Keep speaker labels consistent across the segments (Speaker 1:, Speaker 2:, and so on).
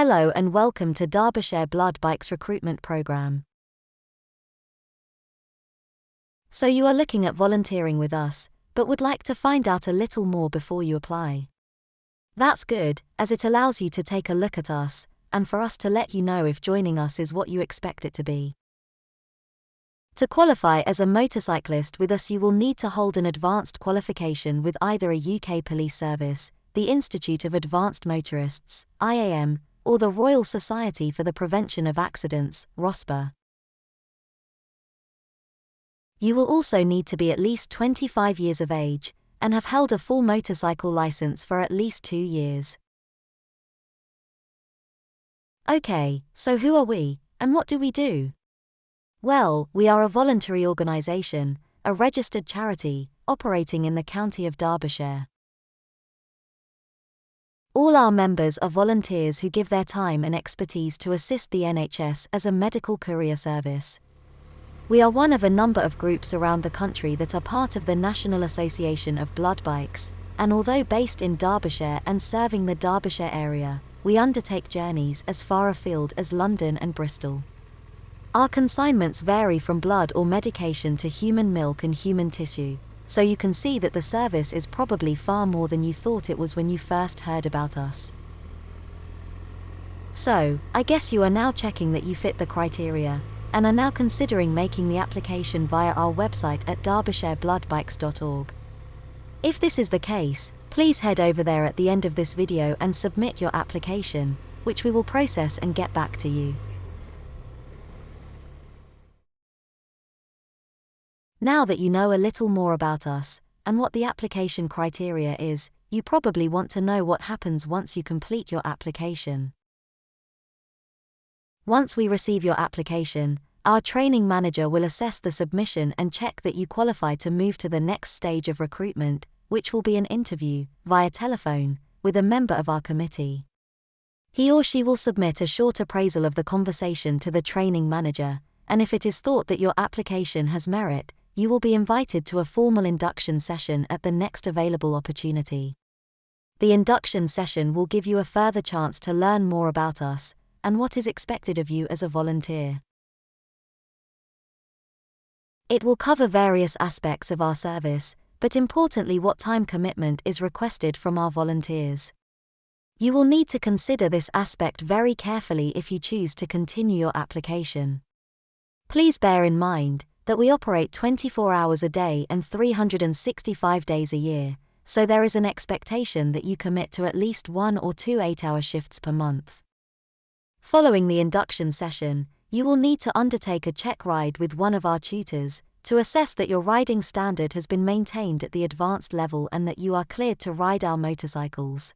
Speaker 1: Hello and welcome to Derbyshire Blood Bikes recruitment program. So you are looking at volunteering with us, but would like to find out a little more before you apply. That's good, as it allows you to take a look at us, and for us to let you know if joining us is what you expect it to be. To qualify as a motorcyclist with us, you will need to hold an advanced qualification with either a UK Police Service, the Institute of Advanced Motorists, IAM, or the Royal Society for the Prevention of Accidents, ROSPA. You will also need to be at least 25 years of age, and have held a full motorcycle license for at least 2 years. Okay, so who are we, and what do we do? Well, we are a voluntary organisation, a registered charity, operating in the county of Derbyshire. All our members are volunteers who give their time and expertise to assist the NHS as a medical courier service. We are one of a number of groups around the country that are part of the National Association of Blood Bikes, and although based in Derbyshire and serving the Derbyshire area, we undertake journeys as far afield as London and Bristol. Our consignments vary from blood or medication to human milk and human tissue, so you can see that the service is probably far more than you thought it was when you first heard about us. So, I guess you are now checking that you fit the criteria, and are now considering making the application via our website at derbyshirebloodbikes.org. If this is the case, please head over there at the end of this video and submit your application, which we will process and get back to you. Now that you know a little more about us, and what the application criteria is, you probably want to know what happens once you complete your application. Once we receive your application, our training manager will assess the submission and check that you qualify to move to the next stage of recruitment, which will be an interview, via telephone, with a member of our committee. He or she will submit a short appraisal of the conversation to the training manager, and if it is thought that your application has merit, you will be invited to a formal induction session at the next available opportunity. The induction session will give you a further chance to learn more about us, and what is expected of you as a volunteer. It will cover various aspects of our service, but importantly what time commitment is requested from our volunteers. You will need to consider this aspect very carefully if you choose to continue your application. Please bear in mind that we operate 24 hours a day and 365 days a year, so there is an expectation that you commit to at least 1 or 2 8-hour shifts per month. Following the induction session, you will need to undertake a check ride with one of our tutors, to assess that your riding standard has been maintained at the advanced level and that you are cleared to ride our motorcycles.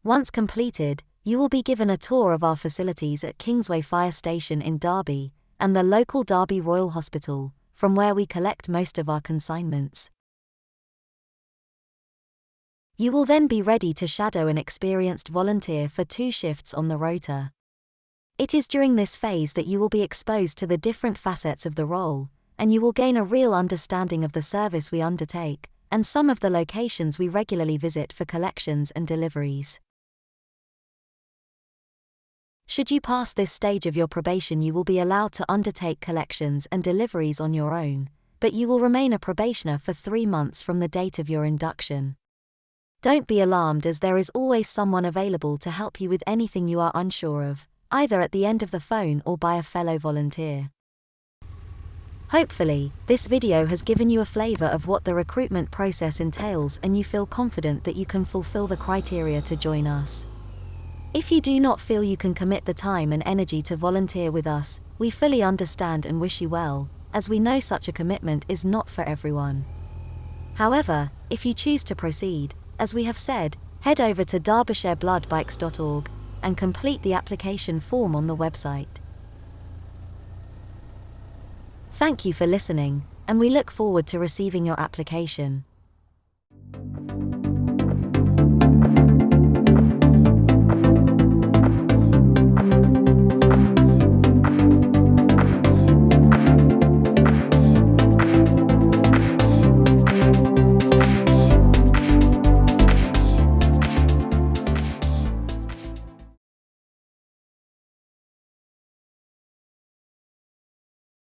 Speaker 1: Once completed, you will be given a tour of our facilities at Kingsway Fire Station in Derby, and the local Derby Royal Hospital, from where we collect most of our consignments. You will then be ready to shadow an experienced volunteer for 2 shifts on the rota. It is during this phase that you will be exposed to the different facets of the role, and you will gain a real understanding of the service we undertake, and some of the locations we regularly visit for collections and deliveries. Should you pass this stage of your probation, you will be allowed to undertake collections and deliveries on your own, but you will remain a probationer for 3 months from the date of your induction. Don't be alarmed, as there is always someone available to help you with anything you are unsure of, either at the end of the phone or by a fellow volunteer. Hopefully, this video has given you a flavor of what the recruitment process entails and you feel confident that you can fulfill the criteria to join us. If you do not feel you can commit the time and energy to volunteer with us, we fully understand and wish you well, as we know such a commitment is not for everyone. However, if you choose to proceed, as we have said, head over to derbyshirebloodbikes.org and complete the application form on the website. Thank you for listening, and we look forward to receiving your application.